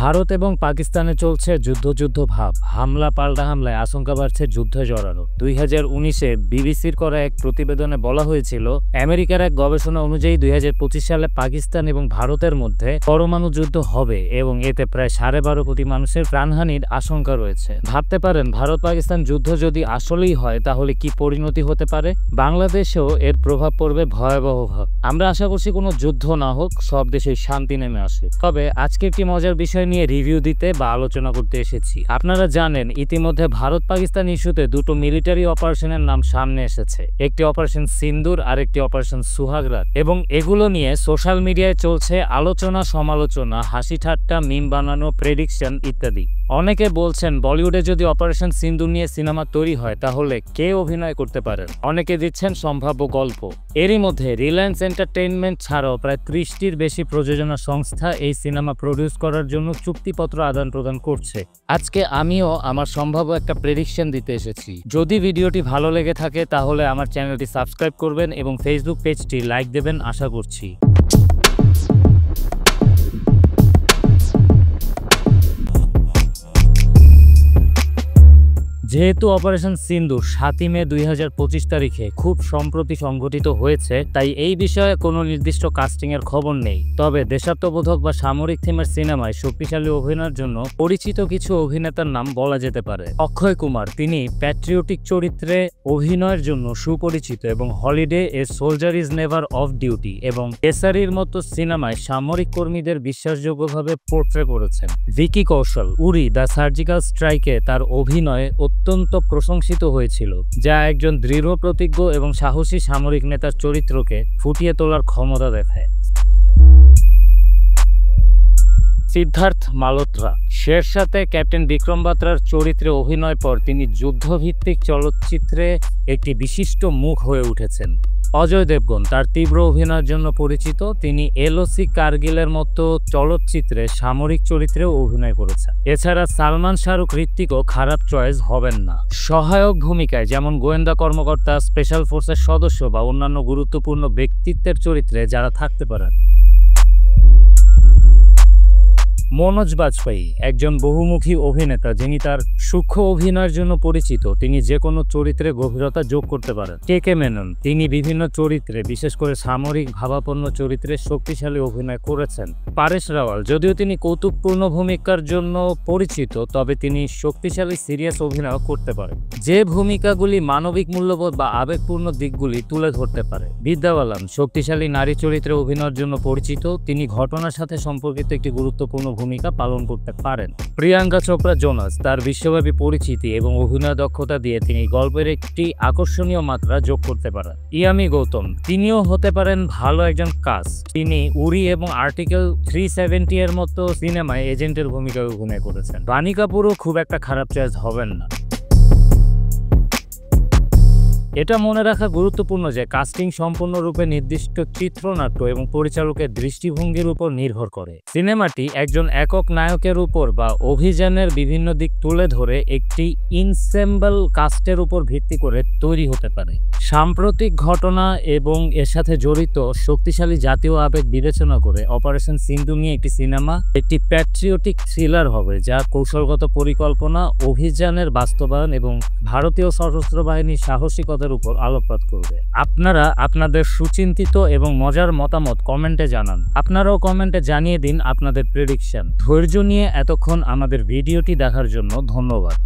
ভারত এবং পাকিস্তানে চলছে যুদ্ধ ভাব। হামলা পাল্টা হামলায় আশঙ্কা বাড়ছে যুদ্ধে জড়ানো। 2019-এ বিবিসির করা এক প্রতিবেদনে বলা হয়েছিল, আমেরিকার এক গবেষণা অনুযায়ী 2025 সালে পাকিস্তান এবং ভারতের মধ্যে পরমাণু যুদ্ধ হবে এবং এতে প্রায় 12.5 কোটি মানুষের প্রাণহানির আশঙ্কা রয়েছে। ভাবতে পারেন, ভারত পাকিস্তান যুদ্ধ যদি আসলেই হয় তাহলে কি পরিণতি হতে পারে। বাংলাদেশেও এর প্রভাব পড়বে ভয়াবহ। আমরা আশা করছি কোনো যুদ্ধ না হোক, সব দেশে শান্তি নেমে আসে। তবে আজকে একটি মজার বিষয় নিয়ে রিভিউ দিতে বা আলোচনা করতে এসেছি। আপনারা জানেন, ইতিমধ্যে ভারত পাকিস্তান ইস্যুতে দুটো মিলিটারি অপারেশনের নাম সামনে এসেছে। একটি অপারেশন সিন্দুর আর একটি অপারেশন সুহাগরাত, এবং এগুলো নিয়ে সোশ্যাল মিডিয়ায় চলছে আলোচনা, সমালোচনা, হাসি ঠাট্টা, মিম বানানো, প্রেডিকশন ইত্যাদি। অনেকে বলছেন, বলিউডে যদি অপারেশন সিন্দুর নিয়ে সিনেমা তৈরি হয় তাহলে কে অভিনয় করতে পারেন। অনেকে দিচ্ছেন সম্ভাব্য গল্প। এরই মধ্যে রিলায়েন্স এন্টারটেইনমেন্ট ছাড়াও প্রায় 30টির বেশি প্রযোজনা সংস্থা এই সিনেমা প্রডিউস করার জন্য চুক্তিপত্র আদান প্রদান করছে। আজকে আমিও আমার সম্ভাব্য একটা প্রেডিকশন দিতে এসেছি। যদি ভিডিওটি ভালো লেগে থাকে তাহলে আমার চ্যানেলটি সাবস্ক্রাইব করবেন এবং ফেসবুক পেজটি লাইক দেবেন আশা করছি। যেহেতু অপারেশন সিন্দুর 7ই মে 2025 তারিখে খুব সম্প্রতি সংঘটিত হয়েছে, তাই এই বিষয়ে কোনো নির্দিষ্ট কাস্টিংয়ের খবর নেই। তবে দেশাত্মবোধক বা সামরিক থিমের সিনেমায় শক্তিশালী অভিনয়ের জন্য পরিচিত কিছু অভিনেতার নাম বলা যেতে পারে। অক্ষয় কুমার, তিনি প্যাট্রিয়টিক চরিত্রে অভিনয়ের জন্য সুপরিচিত এবং holiday a soldier is never of duty এবং কেসারির মতো সিনেমায় সামরিক কর্মীদের বিশ্বাসযোগ্যভাবে পোর্ট্রে করেছেন। ভিকি কৌশল, উরি দ্য সার্জিক্যাল স্ট্রাইকে তার অভিনয়ে অত্যন্ত প্রশংসিত হয়েছিল, যা একজন দৃঢ় প্রতিজ্ঞ এবং সাহসী সামরিক নেতার চরিত্রকে ফুটিয়ে তোলার ক্ষমতা দেখায়। সিদ্ধার্থ মালহোত্রা, শেরশাতে ক্যাপ্টেন বিক্রম বাত্রার চরিত্রে অভিনয় পর তিনি যুদ্ধভিত্তিক চলচ্চিত্রে একটি বিশিষ্ট মুখ হয়ে উঠেছেন। অজয় দেবগন, তার তীব্র অভিনয়ের জন্য পরিচিত, তিনি এলওসি কার্গিলের মতো চলচ্চিত্রে সামরিক চরিত্রেও অভিনয় করেছেন। এছাড়া সালমান, শাহরুখ, ঋত্বিকও খারাপ চয়েস হবেন না। সহায়ক ভূমিকায় যেমন গোয়েন্দা কর্মকর্তা, স্পেশাল ফোর্সের সদস্য বা অন্যান্য গুরুত্বপূর্ণ ব্যক্তিত্বের চরিত্রে যারা থাকতে পারেন। মনোজ বাজপেয়ী, একজন বহুমুখী অভিনেতা যিনি তার সূক্ষ্ম অভিনয়ের জন্য পরিচিত। তিনি যে কোনো চরিত্রে গভীরতা যোগ করতে পারেন। কে মেনন, তিনি বিভিন্ন চরিত্রে, বিশেষ করে সামরিক ভাবাপন্ন চরিত্রে শক্তিশালী অভিনয় করেছেন। পারেশ রাওয়াল, যদিও তিনি কৌতুকপূর্ণ ভূমিকার জন্য পরিচিত, তবে তিনি শক্তিশালী সিরিয়াস অভিনয় করতে পারেন, যে ভূমিকাগুলি মানবিক মূল্যবোধ বা আবেগপূর্ণ দিকগুলি তুলে ধরতে পারে। বিদ্যা বালান, শক্তিশালী নারী চরিত্রে অভিনয়ের জন্য পরিচিত, তিনি ঘটনার সাথে সম্পর্কিত একটি গুরুত্বপূর্ণ ভূমিকা পালন করতে পারেন। প্রিয়াঙ্কা চোপড়া জোনাস, তার বিশ্বব্যাপী পরিচিতি এবং অভিনয় দক্ষতা দিয়ে তিনি গল্পের একটি আকর্ষণীয় মাত্রা যোগ করতে পারেন। ইয়ামি গৌতম, তিনিও হতে পারেন ভালো একজন কাস্ট। তিনি উরি এবং আর্টিকেল 370 এর মতো সিনেমায় এজেন্টের ভূমিকায় অভিনয় করেছেন। রানী কাপুরও খুব একটা খারাপ চয়েস হবেন না। এটা মনে রাখা গুরুত্বপূর্ণ যে কাস্টিং সম্পূর্ণরূপে নির্দিষ্ট চিত্রনাট্য এবং পরিচালকের দৃষ্টিভঙ্গির উপর নির্ভর করে। সিনেমাটি একজন একক নায়কের উপর বা অভিযানের বিভিন্ন দিক তুলে ধরে একটি ইনসেম্বল কাস্টের উপর ভিত্তি করে তৈরি হতে পারে। সাম্প্রতিক ঘটনা এবং এর সাথে জড়িত শক্তিশালী জাতীয় আবেগ বিবেচনা করে অপারেশন সিন্দুর নিয়ে একটি সিনেমা একটি প্যাট্রিয়টিক থ্রিলার হবে, যা কৌশলগত পরিকল্পনা, অভিযানের বাস্তবায়ন এবং ভারতীয় সশস্ত্র বাহিনীর সাহসিকতা উপর আলোকপাত করবে। আপনারা আপনাদের সুচিন্তিত এবং মজার মতামত কমেন্টে জানান। আপনারাও কমেন্টে জানিয়ে দিন আপনাদের প্রেডিকশন। ধৈর্য নিয়ে এতক্ষণ আমাদের ভিডিওটি দেখার জন্য ধন্যবাদ।